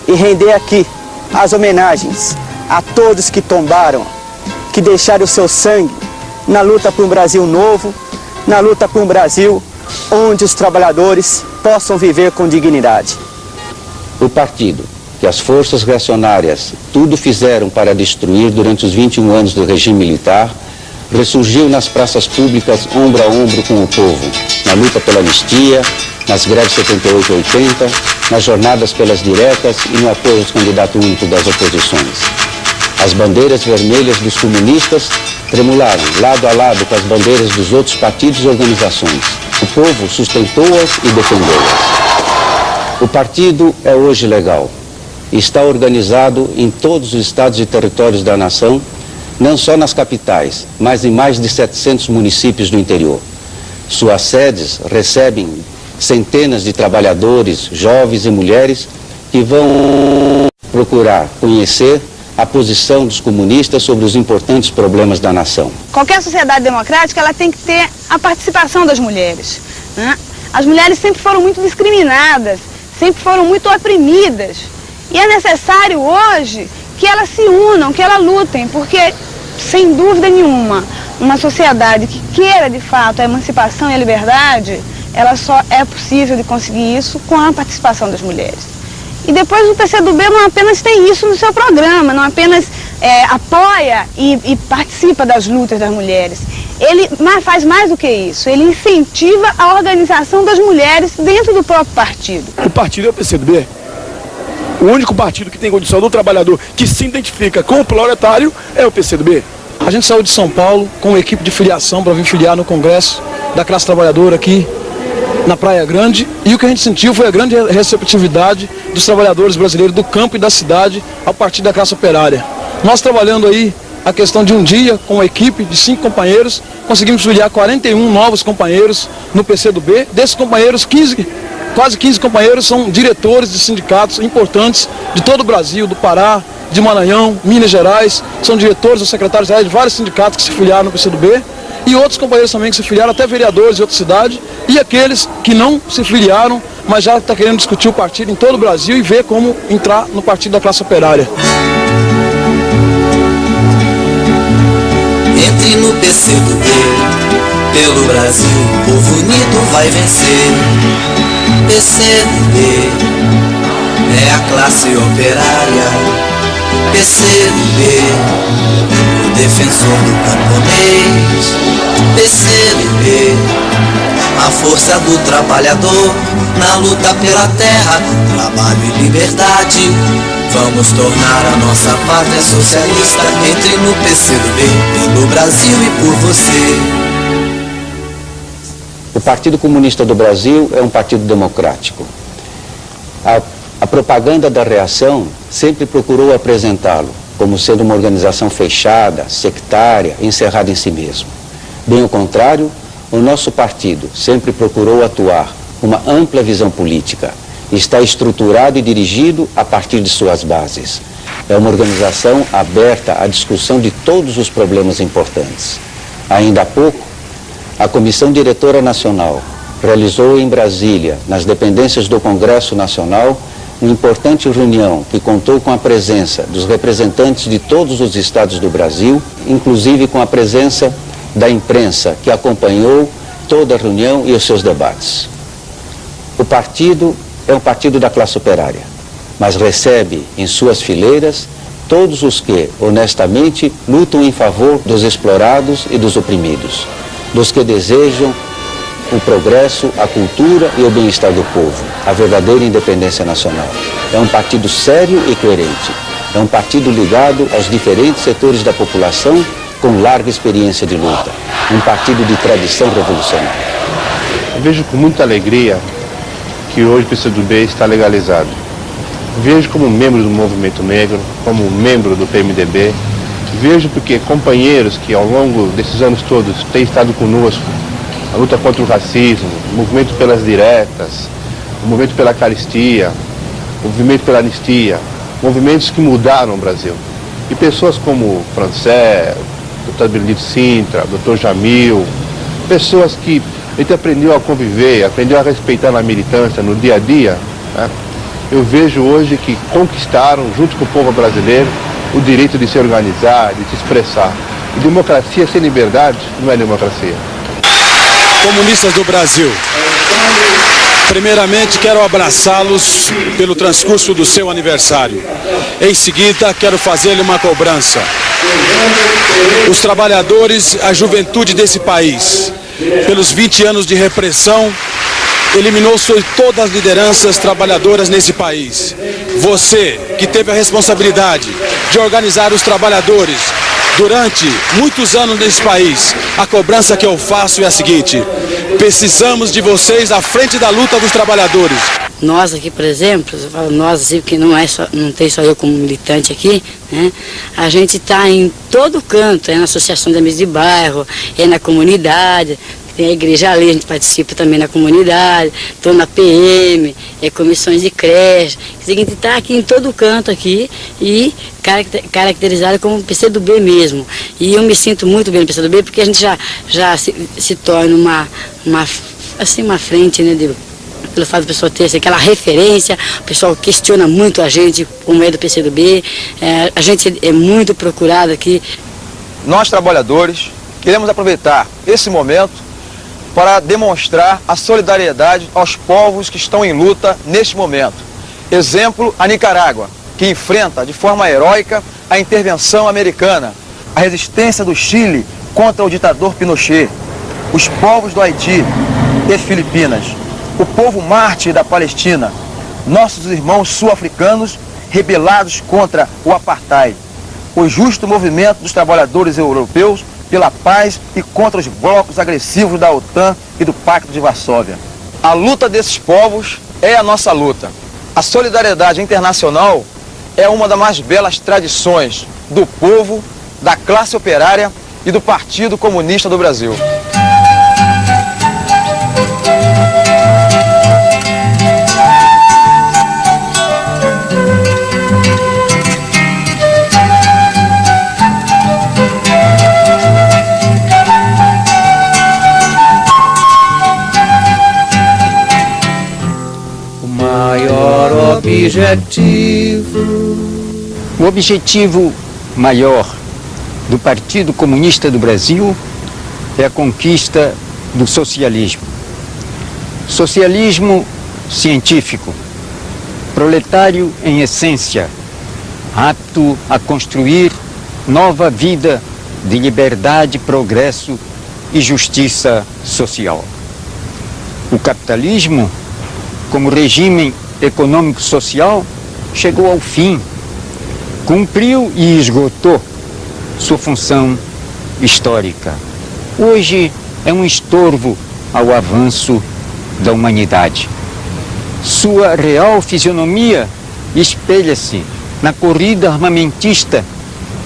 e render aqui as homenagens a todos que tombaram, que deixaram o seu sangue na luta por um Brasil novo, na luta por um Brasil onde os trabalhadores possam viver com dignidade. O partido, que as forças reacionárias tudo fizeram para destruir durante os 21 anos do regime militar, ressurgiu nas praças públicas ombro a ombro com o povo, na luta pela anistia, nas greves 78 e 80, nas jornadas pelas diretas e no apoio aos candidatos únicos das oposições. As bandeiras vermelhas dos comunistas tremularam lado a lado com as bandeiras dos outros partidos e organizações. O povo sustentou-as e defendeu-as. O partido é hoje legal. Está organizado em todos os estados e territórios da nação, não só nas capitais, mas em mais de 700 municípios do interior. Suas sedes recebem centenas de trabalhadores, jovens e mulheres que vão procurar conhecer a posição dos comunistas sobre os importantes problemas da nação. Qualquer sociedade democrática ela tem que ter a participação das mulheres, né? As mulheres sempre foram muito discriminadas, sempre foram muito oprimidas. E é necessário hoje que elas se unam, que elas lutem, porque, sem dúvida nenhuma, uma sociedade que queira de fato a emancipação e a liberdade, ela só é possível de conseguir isso com a participação das mulheres. E depois o PCdoB não apenas tem isso no seu programa, não apenas apoia e participa das lutas das mulheres. Ele faz mais do que isso, ele incentiva a organização das mulheres dentro do próprio partido. O partido é o PCdoB. O único partido que tem condição do trabalhador que se identifica com o proletário é o PCdoB. A gente saiu de São Paulo com uma equipe de filiação para vir filiar no Congresso da classe trabalhadora aqui na Praia Grande, e o que a gente sentiu foi a grande receptividade dos trabalhadores brasileiros do campo e da cidade ao partido da classe operária. Nós trabalhando aí a questão de um dia com uma equipe de 5 companheiros, conseguimos filiar 41 novos companheiros no PCdoB. Desses companheiros, quase 15 companheiros são diretores de sindicatos importantes de todo o Brasil, do Pará, de Maranhão, Minas Gerais, são diretores ou secretários de vários sindicatos que se filiaram no PCdoB, e outros companheiros também que se filiaram, até vereadores de outra cidade, e aqueles que não se filiaram, mas já estão querendo discutir o partido em todo o Brasil e ver como entrar no partido da classe operária. Entre no PCdoB, pelo Brasil, o povo unido vai vencer. PCdoB é a classe operária. PCdoB, o defensor do camponês. PCdoB, a força do trabalhador na luta pela terra, trabalho e liberdade. Vamos tornar a nossa pátria socialista. Entre no PCdoB, pelo Brasil e por você. O Partido Comunista do Brasil é um partido democrático. A propaganda da reação sempre procurou apresentá-lo como sendo uma organização fechada, sectária, encerrada em si mesmo. Bem ao contrário, o nosso partido sempre procurou atuar com uma ampla visão política. Está estruturado e dirigido a partir de suas bases. É uma organização aberta à discussão de todos os problemas importantes. Ainda há pouco, a Comissão Diretora Nacional realizou em Brasília, nas dependências do Congresso Nacional, uma importante reunião que contou com a presença dos representantes de todos os estados do Brasil, inclusive com a presença da imprensa que acompanhou toda a reunião e os seus debates. O partido é um partido da classe operária, mas recebe em suas fileiras todos os que, honestamente, lutam em favor dos explorados e dos oprimidos, dos que desejam o progresso, a cultura e o bem-estar do povo, a verdadeira independência nacional. É um partido sério e coerente. É um partido ligado aos diferentes setores da população com larga experiência de luta. Um partido de tradição revolucionária. Eu vejo com muita alegria que hoje o PCdoB está legalizado. Vejo como membro do movimento negro, como membro do PMDB. Vejo porque companheiros que ao longo desses anos todos têm estado conosco, a luta contra o racismo, o movimento pelas diretas, o movimento pela caristia, o movimento pela anistia, movimentos que mudaram o Brasil. E pessoas como Francé, Dr. Benedito Sintra, Dr. Jamil, pessoas que a gente aprendeu a conviver, aprendeu a respeitar na militância, no dia a dia, né? Eu vejo hoje que conquistaram, junto com o povo brasileiro, o direito de se organizar, de se expressar. E democracia sem liberdade não é democracia. Comunistas do Brasil, primeiramente quero abraçá-los pelo transcurso do seu aniversário. Em seguida, quero fazer-lhe uma cobrança. Os trabalhadores, a juventude desse país, pelos 20 anos de repressão, eliminou todas as lideranças trabalhadoras nesse país. Você, que teve a responsabilidade de organizar os trabalhadores durante muitos anos nesse país, a cobrança que eu faço é a seguinte: precisamos de vocês à frente da luta dos trabalhadores. Nós aqui, por exemplo, eu falo nós assim, porque não tem só eu como militante aqui, né? A gente está em todo canto, é na Associação de Amigos de Bairro, é na comunidade, tem a igreja ali, a gente participa também na comunidade, estou na PM, comissões de creche, o seguinte, está aqui em todo canto aqui e caracterizado como PCdoB mesmo. E eu me sinto muito bem no PCdoB porque a gente já se torna uma frente, né, pelo fato do pessoal ter aquela referência, o pessoal questiona muito a gente, como é do PCdoB, a gente é muito procurado aqui. Nós, trabalhadores, queremos aproveitar esse momento para demonstrar a solidariedade aos povos que estão em luta neste momento. Exemplo, a Nicarágua, que enfrenta de forma heróica a intervenção americana, a resistência do Chile contra o ditador Pinochet, os povos do Haiti e Filipinas, o povo mártir da Palestina, nossos irmãos sul-africanos rebelados contra o apartheid, o justo movimento dos trabalhadores europeus pela paz e contra os blocos agressivos da OTAN e do Pacto de Varsóvia. A luta desses povos é a nossa luta. A solidariedade internacional é uma das mais belas tradições do povo, da classe operária e do Partido Comunista do Brasil. O objetivo maior do Partido Comunista do Brasil é a conquista do socialismo. Socialismo científico, proletário em essência, apto a construir nova vida de liberdade, progresso e justiça social. O capitalismo, como regime econômico-social, chegou ao fim, cumpriu e esgotou sua função histórica. Hoje é um estorvo ao avanço da humanidade. Sua real fisionomia espelha-se na corrida armamentista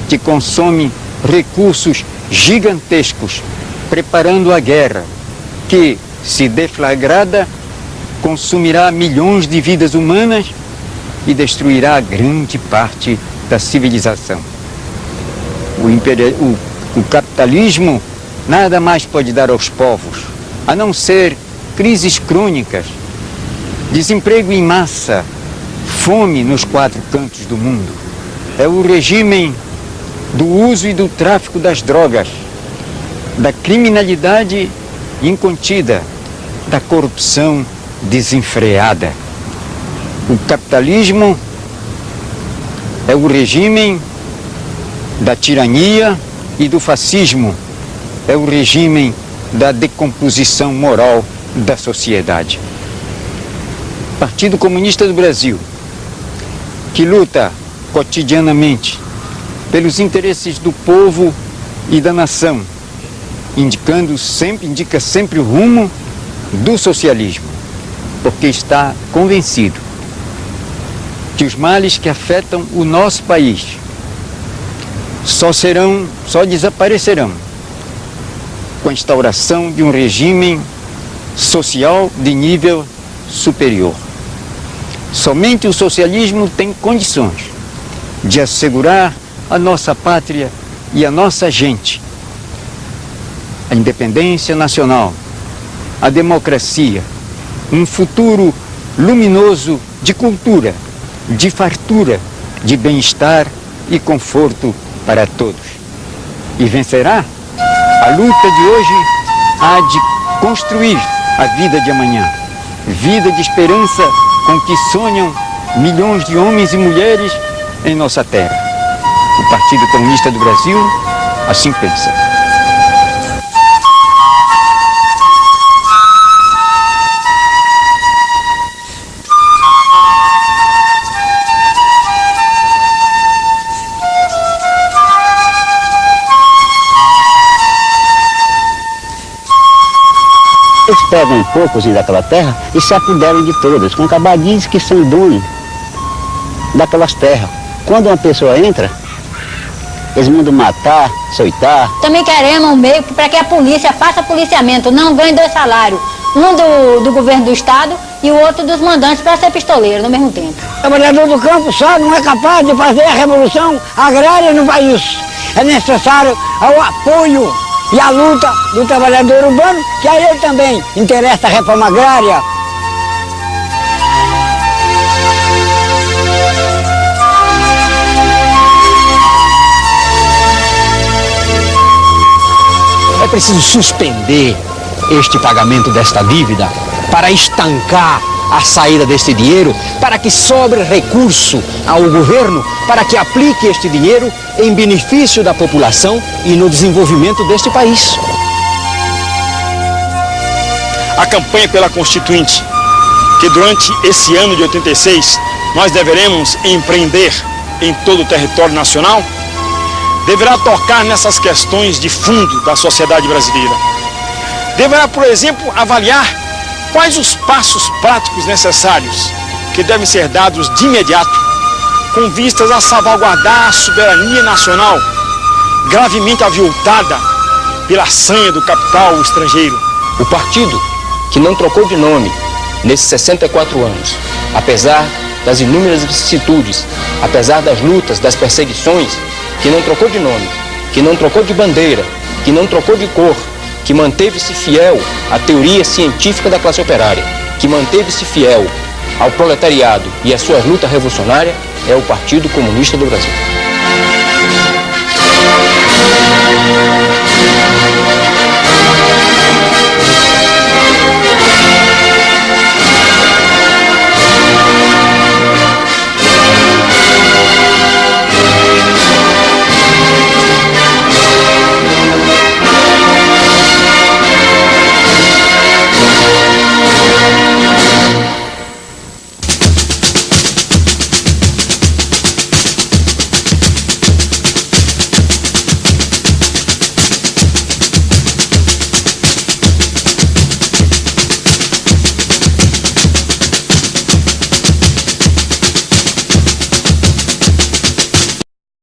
que consome recursos gigantescos, preparando a guerra, que, se deflagrada, consumirá milhões de vidas humanas e destruirá grande parte da civilização. O capitalismo nada mais pode dar aos povos, a não ser crises crônicas, desemprego em massa, fome nos 4 cantos do mundo. É o regime do uso e do tráfico das drogas, da criminalidade incontida, da corrupção desenfreada. O capitalismo é o regime da tirania e do fascismo, é o regime da decomposição moral da sociedade. Partido Comunista do Brasil, que luta cotidianamente pelos interesses do povo e da nação, indica sempre o rumo do socialismo, porque está convencido que os males que afetam o nosso país só desaparecerão com a instauração de um regime social de nível superior. Somente o socialismo tem condições de assegurar a nossa pátria e a nossa gente a independência nacional, a democracia, um futuro luminoso de cultura, de fartura, de bem-estar e conforto para todos. E vencerá? A luta de hoje há de construir a vida de amanhã, vida de esperança com que sonham milhões de homens e mulheres em nossa terra. O Partido Comunista do Brasil assim pensa. Eles pegam um poucozinho daquela terra e se apoderam de todas, com acabadinhos que são donos daquelas terras. Quando uma pessoa entra, eles mandam matar, açoitar. Também queremos um meio para que a polícia faça policiamento, não ganhe 2 salários. Um do governo do estado e o outro dos mandantes para ser pistoleiro no mesmo tempo. O trabalhador do campo só não é capaz de fazer a revolução agrária no país. É necessário o apoio e a luta do trabalhador urbano, que a ele também interessa a reforma agrária. É preciso suspender este pagamento desta dívida para estancar a saída deste dinheiro, para que sobre recurso ao governo, para que aplique este dinheiro em benefício da população e no desenvolvimento deste país. A campanha pela Constituinte, que durante esse ano de 86 nós deveremos empreender em todo o território nacional, deverá tocar nessas questões de fundo da sociedade brasileira. Deverá, por exemplo, avaliar quais os passos práticos necessários que devem ser dados de imediato, com vistas a salvaguardar a soberania nacional, gravemente aviltada pela sanha do capital estrangeiro. O partido que não trocou de nome nesses 64 anos, apesar das inúmeras vicissitudes, apesar das lutas, das perseguições, que não trocou de nome, que não trocou de bandeira, que não trocou de cor, que manteve-se fiel à teoria científica da classe operária, que manteve-se fiel ao proletariado e às suas lutas revolucionárias, é o Partido Comunista do Brasil.